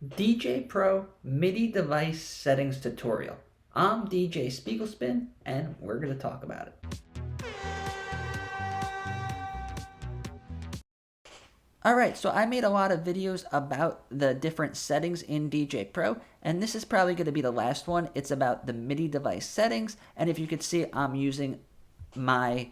DJ Pro MIDI device settings tutorial. I'm DJ Spiegel Spin, and we're going to talk about it. Alright, so I made a lot of videos about the different settings in DJ Pro, and this is probably going to be the last one. It's about the MIDI device settings, and if you could see, I'm using my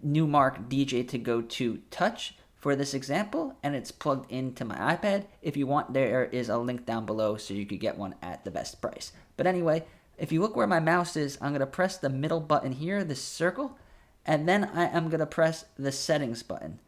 Newmark DJ to go to Touch for this example, and it's plugged into my iPad. If you want, there is a link down below so you could get one at the best price. But anyway, if you look where my mouse is, I'm going to press the middle button here, this circle, and then I am going to press the settings button.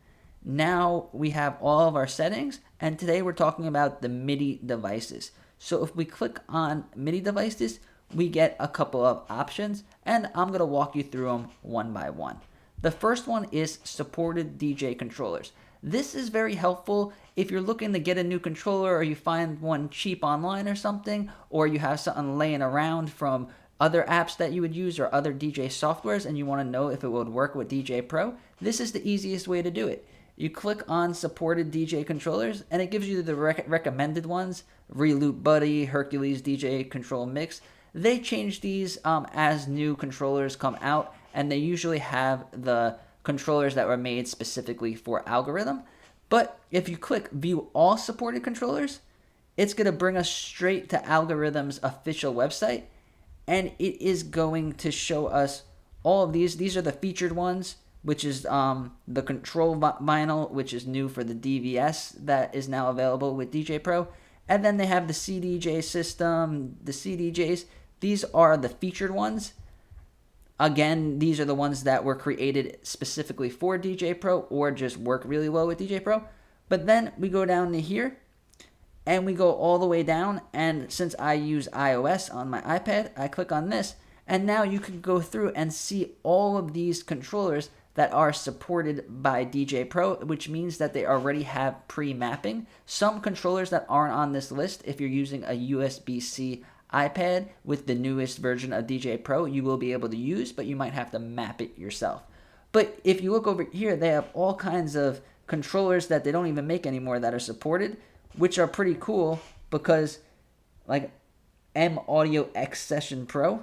Now we have all of our settings, and today we're talking about the MIDI devices. So if we click on MIDI devices, we get a couple of options, and I'm going to walk you through them one by one. The first one is supported DJ controllers. This is very helpful if you're looking to get a new controller, or you find one cheap online or something, or you have something laying around from other apps that you would use or other DJ softwares and you want to know if it would work with DJ Pro. This is the easiest way to do it. You click on supported DJ controllers and it gives you the recommended ones: Reloop Buddy, Hercules DJ Control Mix. They change these as new controllers come out, and they usually have the controllers that were made specifically for algorithm. But if you click view all supported controllers, it's going to bring us straight to Algorithm's official website, and it is going to show us all of these. These are the featured ones, which is the control vinyl, which is new for the DVS that is now available with DJ Pro. And then they have the CDJ system, the CDJs. These are the featured ones. Again, these are the ones that were created specifically for DJ Pro or just work really well with DJ Pro. But then we go down to here and we go all the way down. And since I use iOS on my iPad, I click on this. And now you can go through and see all of these controllers that are supported by DJ Pro, which means that they already have pre-mapping. Some controllers that aren't on this list, if you're using a USB-C iPad with the newest version of DJ Pro, you will be able to use, but you might have to map it yourself. But if you look over here, they have all kinds of controllers that they don't even make anymore that are supported, which are pretty cool, because like M Audio X Session Pro,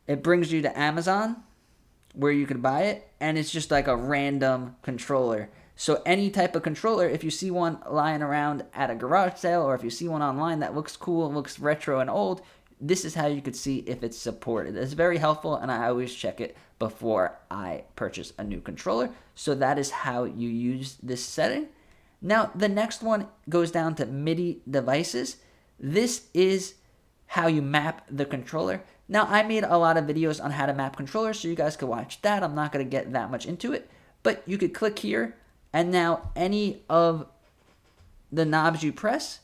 it brings you to Amazon where you can buy it, and it's just like a random controller. So any type of controller, if you see one lying around at a garage sale, or if you see one online that looks cool and looks retro and old, this is how you could see if it's supported. It's very helpful, and I always check it before I purchase a new controller. So that is how you use this setting. Now, the next one goes down to MIDI devices. This is how you map the controller. Now, I made a lot of videos on how to map controllers, so you guys can watch that. I'm not going to get that much into it, but you could click here, and now any of the knobs you press,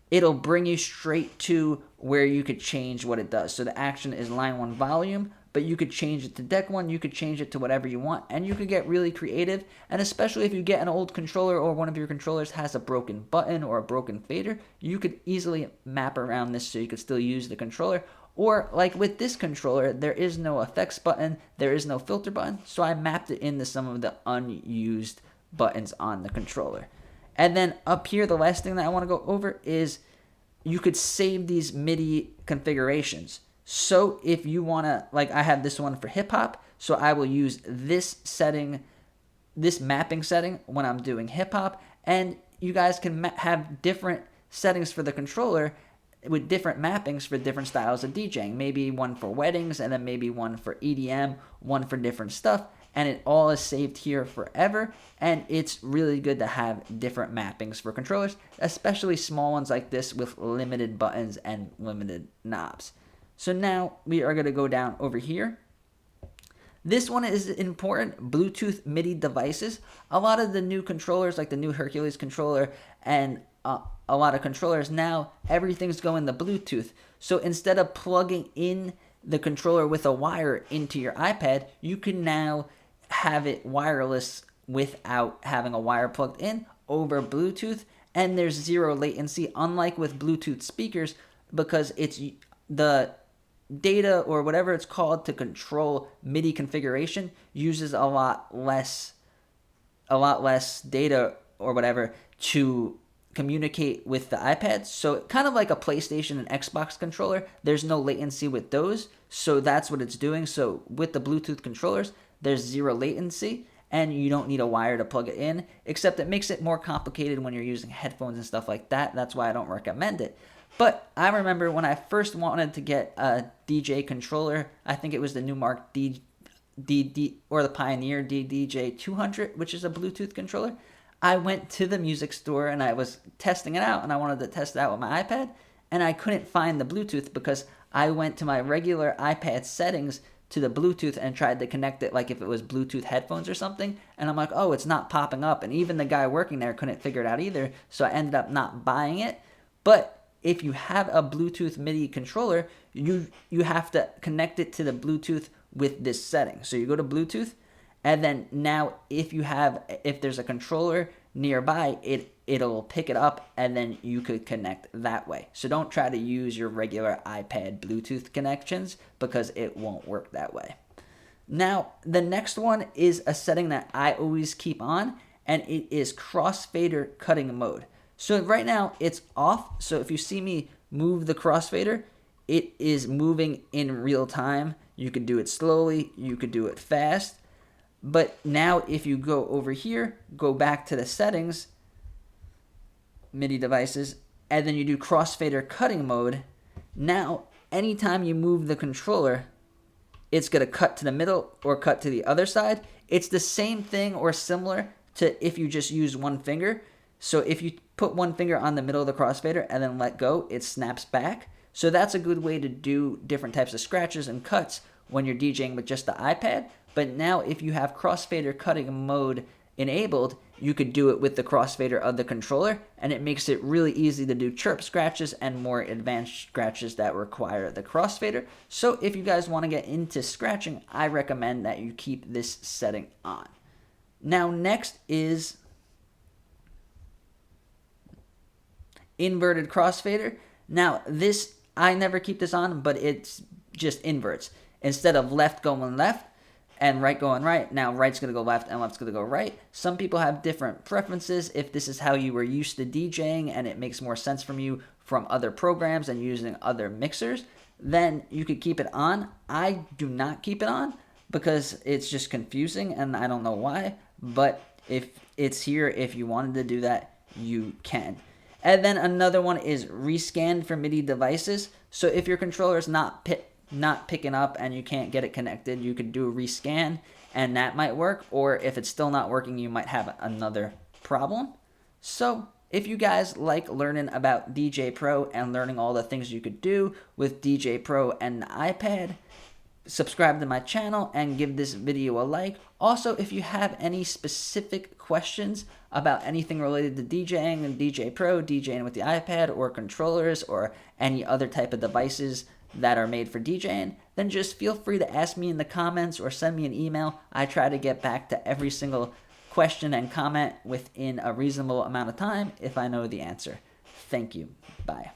it'll bring you straight to where you could change what it does. So the action is line 1 volume, but you could change it to deck 1, you could change it to whatever you want, and you could get really creative. And especially if you get an old controller, or one of your controllers has a broken button or a broken fader, you could easily map around this so you could still use the controller. Or like with this controller, there is no effects button, there is no filter button, so I mapped it into some of the unused buttons on the controller. And then up here, the last thing that I want to go over is you could save these MIDI configurations. So if you want to, like I have this one for hip hop, so I will use this setting, this mapping setting when I'm doing hip hop, and you guys can have different settings for the controller with different mappings for different styles of DJing. Maybe one for weddings, and then maybe one for EDM, one for different stuff, and it all is saved here forever. And it's really good to have different mappings for controllers, especially small ones like this with limited buttons and limited knobs. So now we are going to go down over here. This one is important: Bluetooth MIDI devices. A lot of the new controllers, like the new Hercules controller and a lot of controllers now, everything's going to Bluetooth. So instead of plugging in the controller with a wire into your iPad, you can now have it wireless without having a wire plugged in over Bluetooth, and there's zero latency, unlike with Bluetooth speakers, because it's the data or whatever it's called to control MIDI configuration uses a lot less data or whatever to communicate with the iPad. So kind of like a PlayStation and Xbox controller, there's no latency with those. So that's what it's doing. So with the Bluetooth controllers, there's zero latency and you don't need a wire to plug it in, except it makes it more complicated when you're using headphones and stuff like that. That's why I don't recommend it. But I remember when I first wanted to get a DJ controller, I think it was the Newmark or the Pioneer DDJ 200, which is a Bluetooth controller. I went to the music store and I was testing it out and I wanted to test it out with my iPad and I couldn't find the Bluetooth because I went to my regular iPad settings to the Bluetooth and tried to connect it like if it was Bluetooth headphones or something. And I'm like, oh, it's not popping up. And even the guy working there couldn't figure it out either. So I ended up not buying it. But if you have a Bluetooth MIDI controller, you have to connect it to the Bluetooth with this setting. So you go to Bluetooth, and then now if there's a controller nearby, it'll pick it up and then you could connect that way. So don't try to use your regular iPad Bluetooth connections because it won't work that way. Now, the next one is a setting that I always keep on, and it is Crossfader cutting mode. So right now it's off. So if you see me move the Crossfader, it is moving in real time. You could do it slowly, you could do it fast. But now if you go over here, go back to the settings, MIDI devices, and then you do Crossfader cutting mode, now anytime you move the controller, it's going to cut to the middle or cut to the other side. It's the same thing or similar to if you just use one finger. So if you put one finger on the middle of the Crossfader and then let go, it snaps back. So that's a good way to do different types of scratches and cuts when you're DJing with just the iPad. But now if you have Crossfader cutting mode enabled, you could do it with the Crossfader of the controller, and it makes it really easy to do chirp scratches and more advanced scratches that require the Crossfader. So if you guys want to get into scratching, I recommend that you keep this setting on. Now next is inverted Crossfader. Now this, I never keep this on, but it's just inverts. Instead of left going left and right going right, now right's going to go left and left's going to go right. Some people have different preferences. If this is how you were used to DJing and it makes more sense from you from other programs and using other mixers, then you could keep it on. I do not keep it on because it's just confusing and I don't know why. But if it's here, if you wanted to do that, you can. And then another one is rescan for MIDI devices. So if your controller is not picking up and you can't get it connected, you could do a rescan and that might work. Or if it's still not working, you might have another problem. So if you guys like learning about DJ Pro and learning all the things you could do with DJ Pro and the iPad, subscribe to my channel and give this video a like. Also, if you have any specific questions about anything related to DJing and DJ Pro, DJing with the iPad or controllers or any other type of devices that are made for DJing, then just feel free to ask me in the comments or send me an email. I try to get back to every single question and comment within a reasonable amount of time if I know the answer. Thank you. Bye.